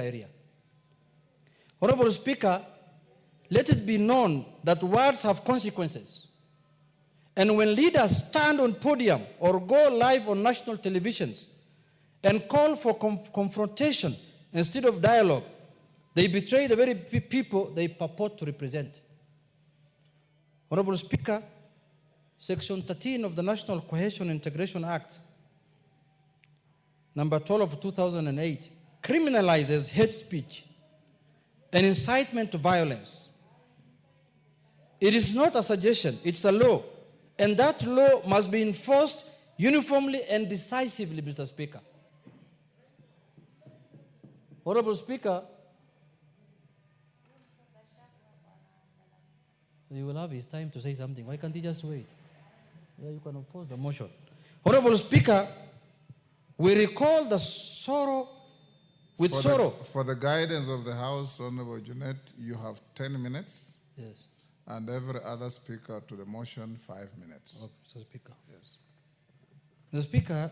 area. Honorable Speaker, let it be known that words have consequences. And when leaders stand on podium or go live on national televisions and call for confrontation instead of dialogue, they betray the very people they purport to represent. Honorable Speaker, Section 13 of the National Cohesion and Integration Act, number 12 of 2008, criminalizes hate speech and incitement to violence. It is not a suggestion, it's a law. And that law must be enforced uniformly and decisively, Mr. Speaker. Honorable Speaker, you will have his time to say something. Why can't he just wait? Yeah, you can oppose the motion. Honorable Speaker, we recall the sorrow with sorrow. For the guidance of the House, Honorable Junet, you have 10 minutes. Yes. And every other speaker to the motion, 5 minutes. Okay, Mr. Speaker. Yes. Mr. Speaker,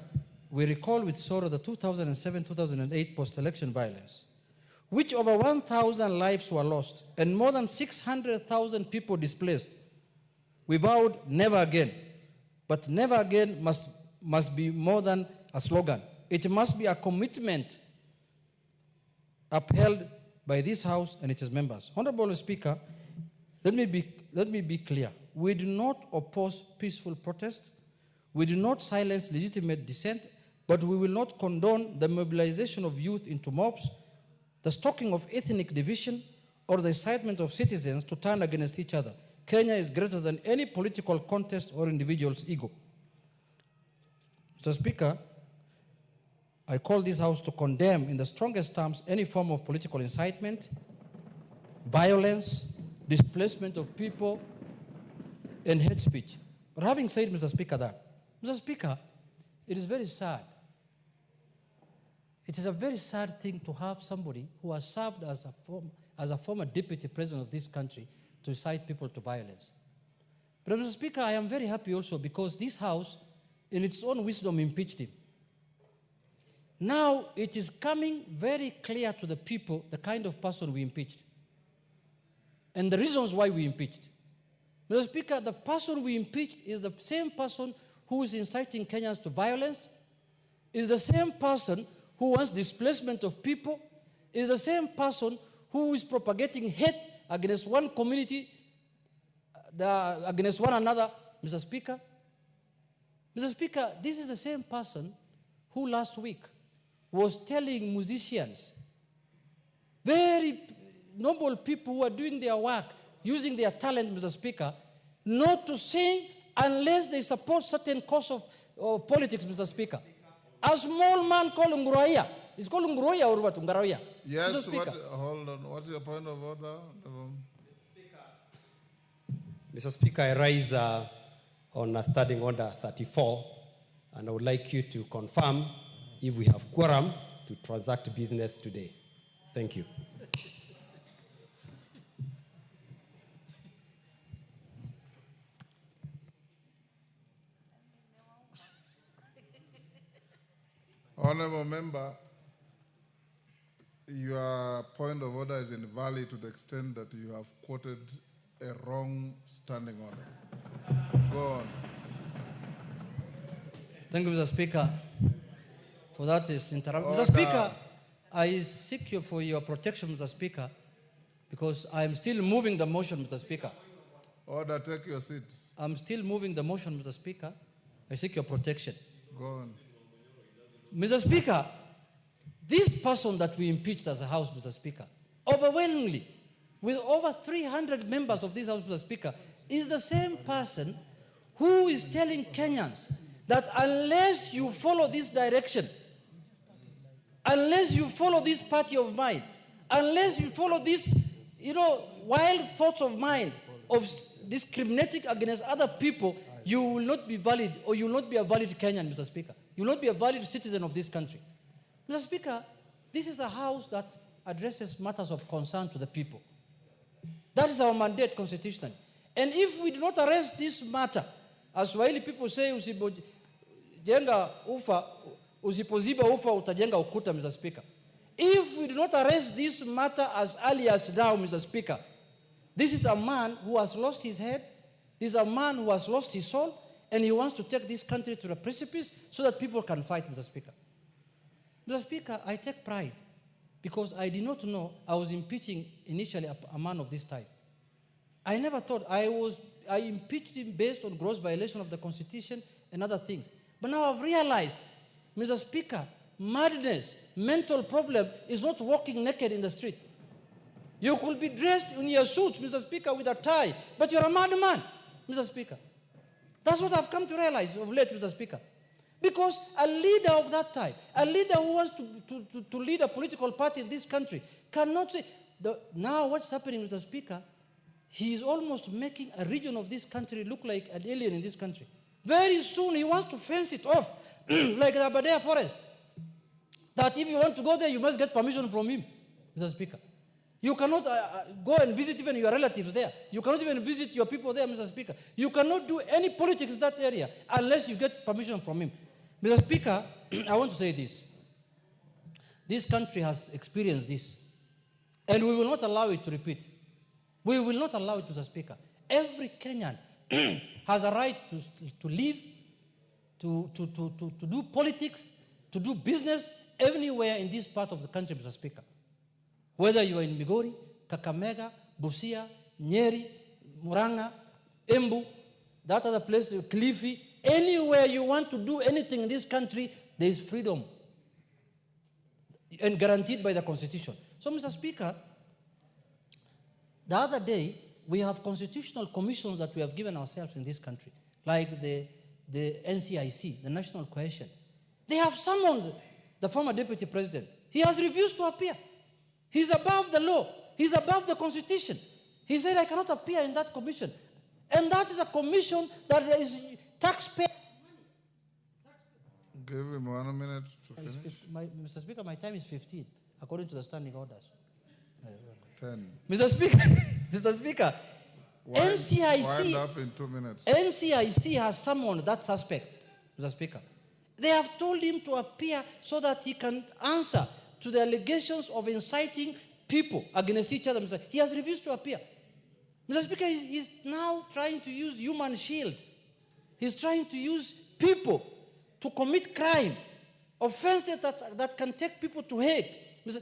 we recall with sorrow the 2007-2008 post-election violence, which over 1,000 lives were lost and more than 600,000 people displaced. We vowed never again. But never again must be more than a slogan. It must be a commitment upheld by this House and its members. Honorable Speaker, let me be clear. We do not oppose peaceful protest. We do not silence legitimate dissent, but we will not condone the mobilization of youth into mobs, the stoking of ethnic division, or the incitement of citizens to turn against each other. Kenya is greater than any political contest or individual's ego. Mr. Speaker, I call this House to condemn in the strongest terms any form of political incitement, violence, displacement of people, and hate speech. But having said, Mr. Speaker, that, Mr. Speaker, it is very sad. It is a very sad thing to have somebody who has served as a former deputy president of this country to incite people to violence. But Mr. Speaker, I am very happy also because this House, in its own wisdom, impeached him. Now it is coming very clear to the people the kind of person we impeached and the reasons why we impeached. Mr. Speaker, the person we impeached is the same person who is inciting Kenyans to violence, is the same person who wants displacement of people, is the same person who is propagating hate against one community, against one another, Mr. Speaker. Mr. Speaker, this is the same person who last week was telling musicians, very noble people who are doing their work, using their talent, Mr. Speaker, not to sing unless they support certain cause of politics, Mr. Speaker. A small man called Nguroia. Is called Nguroia or what? Nguroia. Yes, hold on. What's your point of order? Mr. Speaker, I rise on Standing Order 34, and I would like you to confirm if we have quorum to transact business today. Thank you. Honorable Member, your point of order is invalid to the extent that you have quoted a wrong standing order. Go on. Thank you, Mr. Speaker, for that is interruption. Mr. Speaker, I seek you for your protection, Mr. Speaker, because I am still moving the motion, Mr. Speaker. Order, take your seat. I'm still moving the motion, Mr. Speaker. I seek your protection. Go on. Mr. Speaker, this person that we impeached as a House, Mr. Speaker, overwhelmingly, with over 300 members of this House, Mr. Speaker, is the same person who is telling Kenyans that unless you follow this direction, unless you follow this party of mine, unless you follow this, wild thoughts of mine of discriminating against other people, you will not be valid, or you will not be a valid Kenyan, Mr. Speaker. You will not be a valid citizen of this country. Mr. Speaker, this is a House that addresses matters of concern to the people. That is our mandate constitutionally. And if we do not arrest this matter, as Swahili people say, usipojenga ufa, usipoziba ufa utajenga ukuta, Mr. Speaker. If you do not arrest this matter as early as now, Mr. Speaker, this is a man who has lost his head. This is a man who has lost his soul, and he wants to take this country to the precipice so that people can fight, Mr. Speaker. Mr. Speaker, I take pride because I did not know I was impeaching initially a man of this type. I never thought I impeached him based on gross violation of the Constitution and other things. But now I've realized, Mr. Speaker, madness, mental problem is not walking naked in the street. You could be dressed in your suit, Mr. Speaker, with a tie, but you're a madman, Mr. Speaker. That's what I've come to realize of late, Mr. Speaker. Because a leader of that type, a leader who wants to lead a political party in this country, cannot say, now what's happening, Mr. Speaker, he is almost making a region of this country look like an alien in this country. Very soon he wants to fence it off, like the Aberdare forest. That if you want to go there, you must get permission from him, Mr. Speaker. You cannot go and visit even your relatives there. You cannot even visit your people there, Mr. Speaker. You cannot do any politics in that area unless you get permission from him. Mr. Speaker, I want to say this. This country has experienced this, and we will not allow it to repeat. We will not allow it, Mr. Speaker. Every Kenyan has a right to live, to do politics, to do business anywhere in this part of the country, Mr. Speaker. Whether you are in Migori, Kakamega, Busia, Nyeri, Muranga, Embu, that other place, Kilifi, anywhere you want to do anything in this country, there is freedom and guaranteed by the Constitution. So, Mr. Speaker, the other day, we have constitutional commissions that we have given ourselves in this country, like the NCIC, the National Cohesion. They have summoned the former deputy president. He has refused to appear. He's above the law. He's above the Constitution. He said, I cannot appear in that commission. And that is a commission that is taxpayer money. Give him 1 minute to finish. Mr. Speaker, my time is 15, according to the standing orders. 10. Mr. Speaker, Mr. Speaker, Wind up in 2 minutes. NCIC has summoned that suspect, Mr. Speaker. They have told him to appear so that he can answer to the allegations of inciting people against each other. He has refused to appear. Mr. Speaker, he's now trying to use human shield. He's trying to use people to commit crime, offenses that can take people to Hague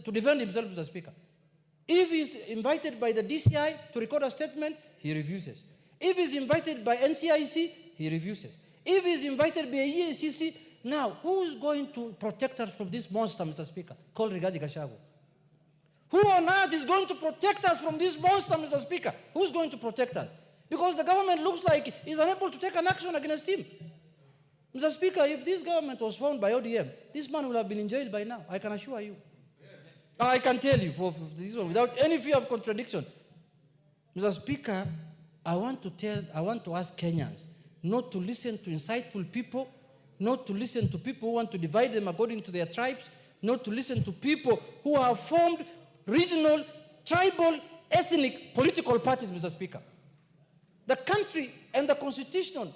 to defend himself, Mr. Speaker. If he's invited by the DCI to record a statement, he refuses. If he's invited by NCIC, he refuses. If he's invited by EACC, now, who is going to protect us from this monster, Mr. Speaker, called Gachagua? Who on earth is going to protect us from this monster, Mr. Speaker? Who's going to protect us? Because the government looks like it's unable to take an action against him. Mr. Speaker, if this government was formed by ODM, this man would have been in jail by now, I can assure you. Yes. I can tell you for this one, without any fear of contradiction. Mr. Speaker, I want to ask Kenyans not to listen to insightful people, not to listen to people who want to divide them according to their tribes, not to listen to people who have formed regional, tribal, ethnic political parties, Mr. Speaker. The country and the Constitution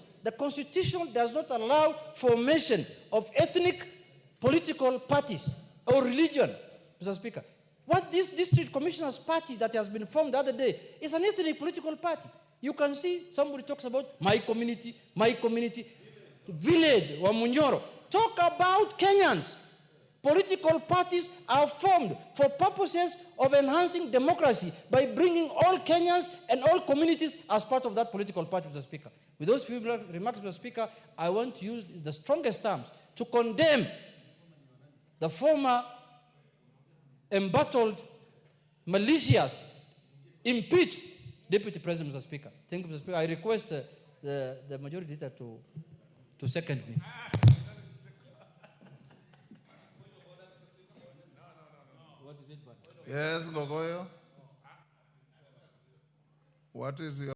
does not allow formation of ethnic political parties or religion, Mr. Speaker. What this district commissioners party that has been formed the other day is an ethnic political party. You can see somebody talks about my community, village, Wamunyoro. Talk about Kenyans. Political parties are formed for purposes of enhancing democracy by bringing all Kenyans and all communities as part of that political party, Mr. Speaker. With those few remarks, Mr. Speaker, I want to use the strongest terms to condemn the former embattled, malicious, impeached Deputy President, Mr. Speaker. Thank you, Mr. Speaker. I request the majority leader to second me. Yes, Gogoyo. What is your